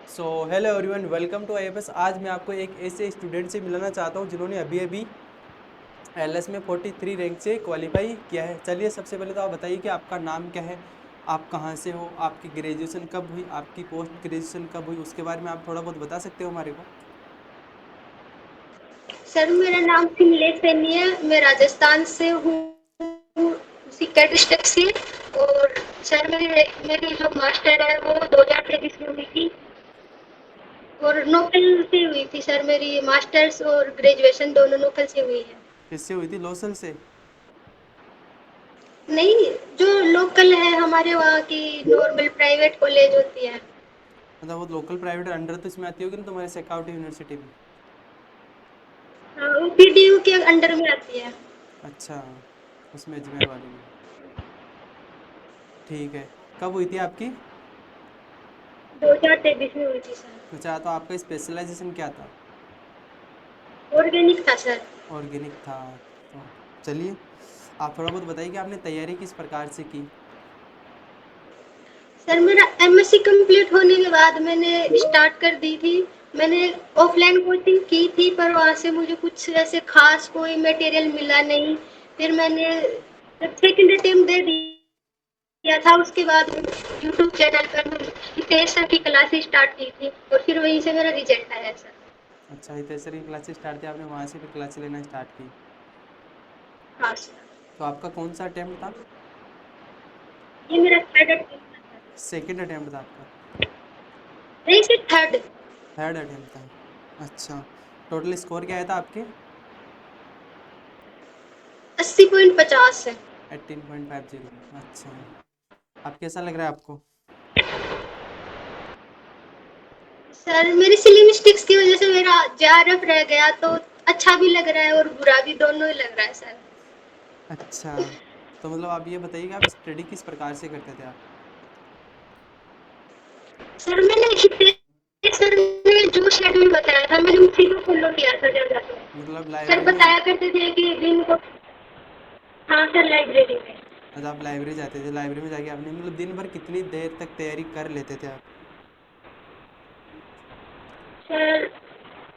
So hello everyone, welcome to IFS. आज मैं आपको एक ऐसे स्टूडेंट से मिलाना चाहता हूँ जिन्होंने अभी अभी एलएस में 43 रैंक से क्वालिफाई किया है। चलिए, सबसे पहले तो आप बताइए कि आपका नाम क्या है, आप कहाँ से हो, आपकी ग्रेजुएशन कब हुई, आपकी पोस्ट ग्रेजुएशन कब हुई, उसके बारे में आप थोड़ा बहुत बता सकते हो हमारे को। सर, मेरा नाम सिमलेश सैनी है। मैं राजस्थान से हूँ, सीकर डिस्ट्रिक्ट से। और सर, मेरी जो मास्टर है वो 2023 में हुई थी और नोकल से हुई थी। सर, मेरी मास्टर्स और ग्रेजुएशन दोनों नोकल से हुई है। किससे हुई थी? लोसल से? नहीं, जो लोकल है हमारे वहाँ की नॉर्मल प्राइवेट कॉलेज होती है। मतलब वो लोकल प्राइवेट अंडर तो इसमें आती होगी ना तुम्हारे सेकाउट यूनिवर्सिटी में। हाँ, वो पीडीयू के अंडर में आती है। अच्छा, उसमें अजमेर वाले में। ठीक है। कब हुई थी आपकी? 2023 में हुई थी सर। अच्छा, तो आपका स्पेशलाइजेशन क्या था? ऑर्गेनिक था सर। ऑर्गेनिक था। तो चलिए, आप थोड़ा बहुत बताइए कि आपने तैयारी किस प्रकार से की। सर, मेरा एमएससी कंप्लीट होने के बाद मैंने स्टार्ट कर दी थी। मैंने ऑफलाइन कोचिंग की थी, पर वहाँ से मुझे कुछ ऐसे खास कोई मटेरियल मिला नहीं। फिर मैंने जब सेकंड अटेम्प्ट दे दिया था, उसके बाद यूट्यूब चैनल पर हितेश सर की क्लासेस स्टार्ट की थी और फिर वहीं से मेरा रिजल्ट आया सर। अच्छा, हितेश की क्लासेस स्टार्ट थी आपने, वहाँ से फिर क्लास लेना स्टार्ट की। हाँ सर। तो आपका कौन सा अटेम्प्ट था? ये मेरा थर्ड अटेम्प्ट था सर। सेकंड अटेम्प्ट था आपका? नहीं सर, थर्ड। थर्ड अटेम्प्ट था। अच्छा, टोटल स्कोर क्या आया था आपके? 80.50 है। 18.50। अच्छा, अब कैसा लग रहा है आपको? सर, मेरी सिली मिस्टेक्स की वजह से मेरा जेआरएफ रह गया, तो अच्छा भी लग रहा है और बुरा भी, दोनों ही लग रहा है सर। अच्छा, तो मतलब आप ये बताइए कि आप स्टडी किस प्रकार से करते थे आप? सर, सर ने जो शेड्यूल बताया था मैंने उसी को फॉलो किया था ज्यादा। तो मतलब सर लाइब्रेरी में? बताया करते थे कि दिन को। हाँ सर, लाइब्रेरी में। अच्छा, आप लाइब्रेरी जाते थे, लाइब्रेरी में जाके आपने मतलब दिन भर कितनी देर तक तैयारी कर लेते थे आप? सर,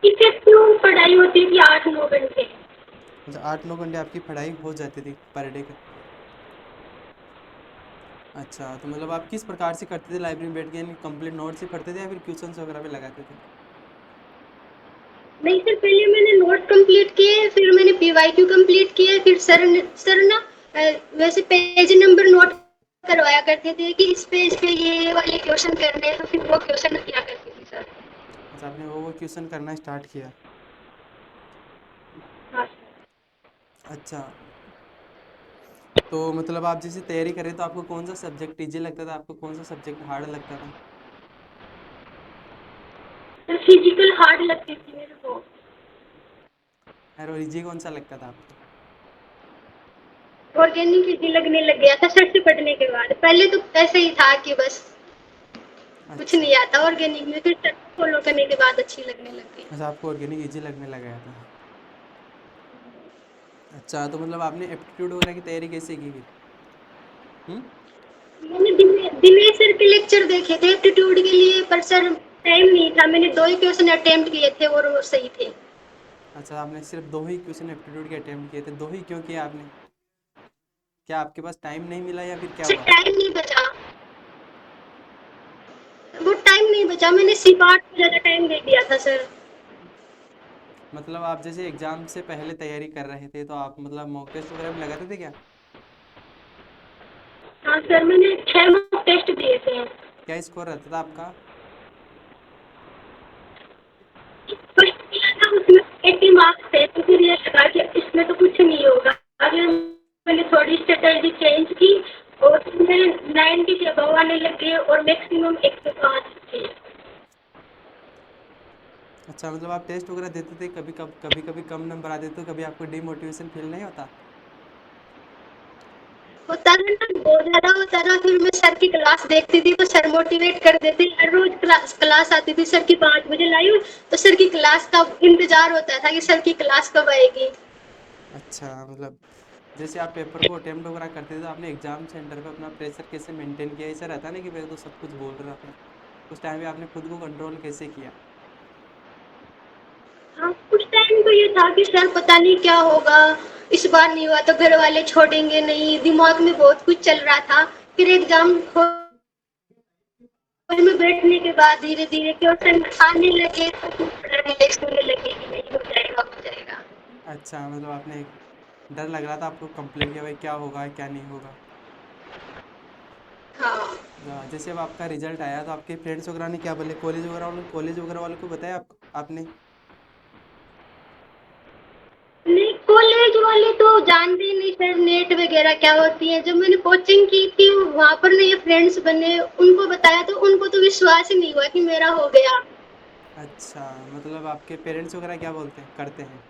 इफेक्टिव पढ़ाई होती थी 8-9 घंटे। अच्छा, 8-9 घंटे आपकी पढ़ाई हो जाती थी पर डे? अच्छा, तो मतलब आप किस प्रकार से करते थे लाइब्रेरी में बैठ के, यानी कंप्लीट नोट्स ही पढ़ते थे या फिर क्वेश्चंस वगैरह पे लगाते थे? नहीं सर, पहले मैंने नोट कंप्लीट किए, फिर मैंने पीवाईक्यू कंप्लीट किए, फिर सर ना वैसे पेज नंबर नोट करवाया करते थे कि इस पेज पे ये वाले क्वेश्चन करने हैं, तो फिर वो क्वेश्चन किया करती थी सर। अच्छा, आपने वो क्वेश्चन करना स्टार्ट किया। हाँ। अच्छा, तो मतलब आप जैसे तैयारी करें तो आपको कौन सा सब्जेक्ट इजी लगता था, आपको कौन सा सब्जेक्ट हार्ड लगता था? सर, फिजिकल हार्ड लगती थी मेरे को। और इजी कौन सा लगता था आपको? ऑर्गेनिक इजी लगने लग गया था सर से पढ़ने के बाद। पहले तो ऐसे ही था कि बस कुछ अच्छा। नहीं आता ऑर्गेनिक में, फिर सर को फॉलो करने के बाद अच्छी लगने लग गई। अच्छा, आपको ऑर्गेनिक इजी लगने लगा था। अच्छा, तो मतलब आपने एप्टीट्यूड वगैरह की तैयारी कैसे की फिर? हम्म। मैंने दिनेश सर के लेक्चर देखे थे एप्टीट्यूड के लिए, पर सर टाइम नहीं था। मैंने 2 ही क्वेश्चन अटेम्प्ट किए थे और वो सही थे। अच्छा, आपने सिर्फ दो ही क्वेश्चन एप्टीट्यूड के अटेम्प्ट किए थे? दो ही क्यों किया आपने? क्या आपके पास टाइम नहीं मिला या फिर क्या सर, हुआ? टाइम नहीं बचा। वो टाइम नहीं बचा, मैंने सिपाट को ज़्यादा टाइम दे दिया था सर। मतलब आप जैसे एग्जाम से पहले तैयारी कर रहे थे तो आप मतलब मॉक टेस्ट वगैरह भी लगाते थे क्या? हाँ सर, मैंने 6 मॉक टेस्ट दिए थे। क्या स्कोर रहता था आपका? फर्स्ट किया था उसमें 80 मार्क्स थे, तो फिर ये लगा कि इसमें तो कुछ नहीं होगा। आगे मैंने थोड़ी स्ट्रेटजी चेंज की और उसमें 90 के अबव आने लगे और मैक्सिमम 105 थे। अच्छा, मतलब आप टेस्ट वगैरह देते थे, कभी कभी कम नंबर आ देते, तो कभी आपको डिमोटिवेशन फील नहीं होता? होता था ना, बहुत ज़्यादा होता था। फिर मैं सर की क्लास देखती थी तो सर मोटिवेट कर देते। हर रोज क्लास आती थी सर की 5 बजे लाइव, तो सर की क्लास का इंतजार होता था कि सर की क्लास कब आएगी। अच्छा, मतलब जैसे आप पेपर को अटेम्प्ट वगैरह करते थे तो आपने एग्जाम सेंटर पे अपना प्रेशर कैसे मेंटेन किया? ऐसा रहता है ना कि मैं तो सब कुछ बोल रहा हूँ। उस टाइम पे आपने खुद को कंट्रोल कैसे किया? हाँ, उस टाइम तो ये था कि सर पता नहीं क्या होगा, इस बार नहीं हुआ तो घर वाले छोड़ेंगे नहीं, दिमाग में बहुत कुछ चल रहा था। फिर एग्जाम हॉल में बैठने के बाद धीरे धीरे क्वेश्चन आने लगे तो रिलैक्स होने लगे कि नहीं हो जाएगा हो जाएगा। अच्छा, मतलब आपने डर लग रहा था आपको कंप्लीट किया, भाई क्या होगा क्या नहीं होगा। हाँ। जैसे अब आपका रिजल्ट आया तो आपके फ्रेंड्स वगैरह ने क्या बोले, कॉलेज वगैरह वालों को बताया आपने? नहीं, कॉलेज वाले तो जानते ही नहीं सर नेट वगैरह क्या होती है। जब मैंने कोचिंग की थी वहां पर मेरे फ्रेंड्स बने, उनको बताया तो उनको तो विश्वास ही नहीं हुआ कि मेरा हो गया। अच्छा, मतलब आपके पेरेंट्स वगैरह क्या बोलते हैं करते हैं?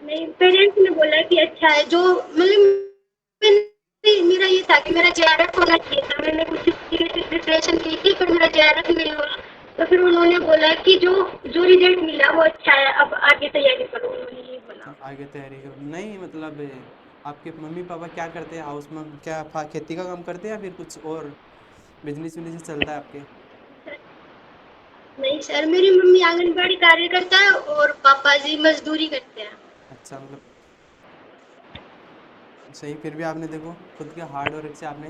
नहीं, पेरेंट्स ने बोला कि अच्छा है जो मेरा ये था कि मेरा जेआरएफ होना चाहिए था। मैंने कुछ तरीके से प्रिपरेशन की थी पर मेरा जेआरएफ नहीं हुआ। तो फिर उन्होंने बोला कि जो जो रिजल्ट मिला वो अच्छा है, अब आगे तैयारी करो, उन्होंने ये बोला। आगे तैयारी करो, नहीं मतलब आपके मम्मी पापा क्या करते हैं हाउस में, क्या खेती का काम करते हैं या फिर कुछ और बिजनेस विजनेस चलता है आपके? नहीं सर, मेरी मम्मी आंगनबाड़ी कार्यकर्ता है और पापा जी मजदूरी करते हैं। अच्छा, मतलब सही, फिर भी आपने देखो खुद के हार्ड वर्क से आपने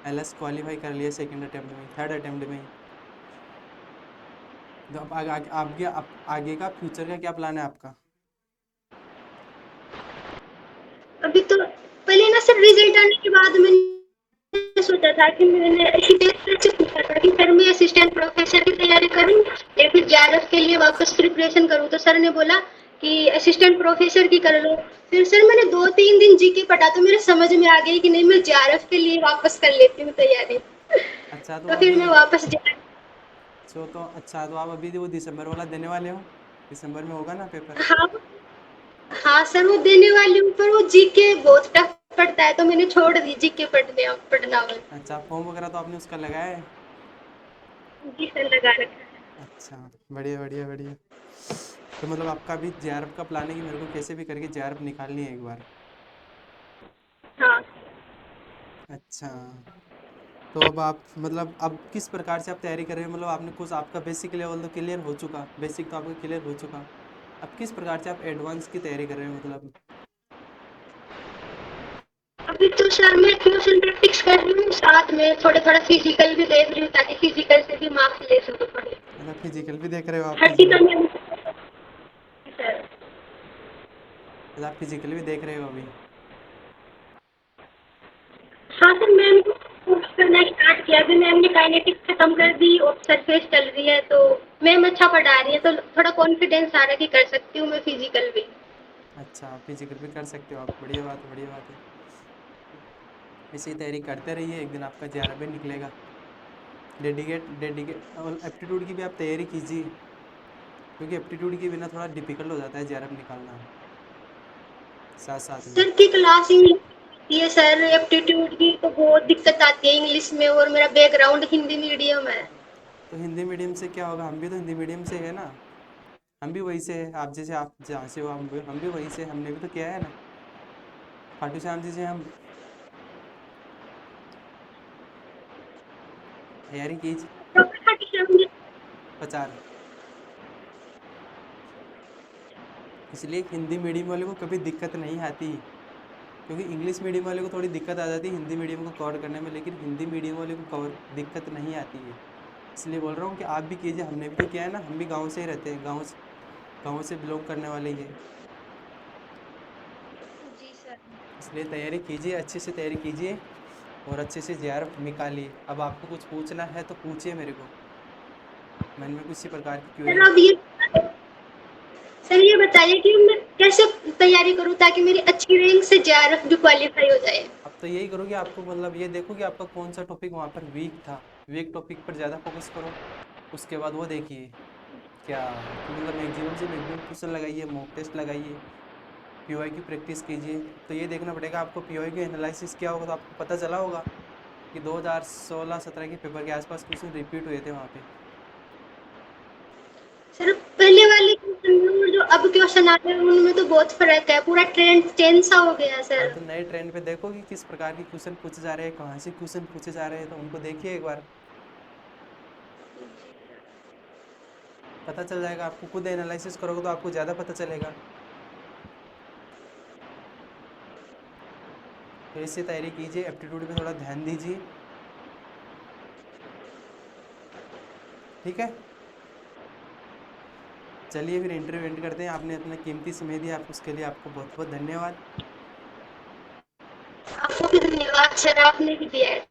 एलएस क्वालिफाई कर लिया सेकंड अटेम्प्ट में ही, थर्ड अटेम्प्ट में ही। तो अब आगे का फ्यूचर का क्या प्लान है आपका? अभी तो पहले ना सर रिजल्ट आने के बाद मैंने सोचा था कि मैंने से पूछा था कि सर मैं असिस्टेंट प्रोफेसर की तैयारी करूं या फिर जेआरएफ के लिए वापस प्रिपरेशन करूं। तो सर ने बोला कि असिस्टेंट प्रोफेसर की कर लो। फिर सर मैंने 2-3 दिन जीके पढ़ा तो मेरे समझ में आ गई कि नहीं मैं जेआरएफ के लिए वापस कर लेती हूँ तैयारी। अच्छा तो तो फिर अभी मैं वापस अच्छा तो आप अभी वो दिसंबर वाला देने वाले हो? दिसंबर में होगा ना पेपर? हाँ। हाँ सर वो देने वाली हूँ पर वो जीके बहुत टफ पड़ता है तो मैंने छोड़ दी जीके पढ़ना। अच्छा, फॉर्म वगैरह तो आपने उसका लगाया है? जी सर लगा रखा है। अच्छा, बढ़िया बढ़िया बढ़िया। तो मतलब आपका भी जेआरएफ का प्लान है कि मेरे को कैसे भी करके जेआरएफ निकालनी है एक बार? हाँ। अच्छा, तो अब आप मतलब अब किस प्रकार से आप तैयारी कर रहे हो, मतलब आपने कुछ आपका बेसिक लेवल तो क्लियर हो चुका, बेसिक तो आपका क्लियर हो चुका, अब किस प्रकार से आप एडवांस की तैयारी कर रहे हो मतलब? अभी तो सर मैं ट्यूशन प्रैक्टिस कर रही हूँ, साथ में थोड़ा थोड़ा फिजिकल भी देख रही हूँ ताकि फिजिकल से भी मार्क्स ले सकूँ थोड़े। मतलब फिजिकल भी देख रहे हो आप प्रैक्टिकल में सर। मतलब आप फिजिकल भी देख रहे हो अभी? हाँ सर मैम को कोर्स करना स्टार्ट किया। अभी मैम ने काइनेटिक्स खत्म कर दी और सरफेस चल रही है तो मैम अच्छा पढ़ा रही है तो थोड़ा कॉन्फिडेंस आ रहा है कि कर सकती हूँ मैं फिजिकल भी। अच्छा, फिजिकल भी कर सकते हो आप, बढ़िया बात है बढ़िया बात है। ऐसे ही तैयारी करते रहिए, एक दिन आपका जेआरएफ भी निकलेगा। डेडिकेट और एप्टीट्यूड की भी आप तैयारी कीजिए, क्योंकि एप्टीट्यूड के बिना थोड़ा डिफिकल्ट हो जाता है जेआरएफ निकालना साथ साथ में। सर की क्लास इंग्लिश की है सर, एप्टीट्यूड की तो बहुत दिक्कत आती है इंग्लिश में और मेरा बैकग्राउंड हिंदी मीडियम है। तो हिंदी मीडियम से क्या होगा, हम भी तो हिंदी मीडियम से है ना, हम भी वही से है, आप जैसे आप जहाँ से हो हम भी वही से, हमने भी तो किया है ना, खाटू श्याम जी से हम तैयारी कीजिए। डॉक्टर खाटू श्याम जी। प्रचार, इसलिए हिंदी मीडियम वाले को कभी दिक्कत नहीं आती, क्योंकि इंग्लिश मीडियम वाले को थोड़ी दिक्कत आ जाती है हिंदी मीडियम को कवर करने में, लेकिन हिंदी मीडियम वाले को कवर दिक्कत नहीं आती है। इसलिए बोल रहा हूँ कि आप भी कीजिए, हमने भी तो किया है ना, हम भी गाँव से ही रहते हैं, गाँव से बिलोंग करने वाले ही है। जी सर। इसलिए तैयारी कीजिए, अच्छे से तैयारी कीजिए और अच्छे से जेआरएफ निकालिए। अब आपको कुछ पूछना है तो पूछिए मेरे को, मन में किसी प्रकार की क्वेरी सर हो। अब ये सर ये बताइए कि मैं कैसे तैयारी करूँ ताकि मेरी अच्छी रैंक से जेआरएफ भी क्वालिफाई हो जाए। अब तो यही करो कि आपको मतलब ये देखो कि आपका कौन सा टॉपिक वहाँ पर वीक था, वीक टॉपिक पर ज़्यादा फोकस करो। उसके बाद वो देखिए क्या, कि मतलब मैक्सिमम से मैक्सिमम क्वेश्चन लगाइए, मॉक टेस्ट लगाइए, पीओआई की प्रैक्टिस कीजिए। तो ये देखना पड़ेगा आपको पीओआई की एनालिसिस क्या होगा, तो आपको पता चला होगा कि 2016-17 के पेपर के आसपास क्वेश्चन रिपीट हुए थे वहाँ पे। सर पहले वाले क्वेश्चन और जो अब क्वेश्चन आते हैं उनमें तो बहुत फर्क है, पूरा ट्रेंड चेंज सा हो गया हाँ सर। तो नए ट्रेंड पे देखो कि किस प्रकार के क्वेश्चन पूछे जा रहे हैं, कहाँ से क्वेश्चन पूछे जा रहे हैं, तो उनको देखिए एक बार, पता चल जाएगा आपको। खुद एनालिसिस करोगे तो आपको ज़्यादा पता चलेगा। तो इससे तैयारी कीजिए, एप्टीट्यूड पे थोड़ा ध्यान दीजिए, ठीक है। चलिए फिर इंटरव्यू एंड करते हैं। आपने अपना कीमती समय दिया, आप उसके लिए आपको बहुत बहुत धन्यवाद। आपको भी धन्यवाद सर, आपने भी दिया है।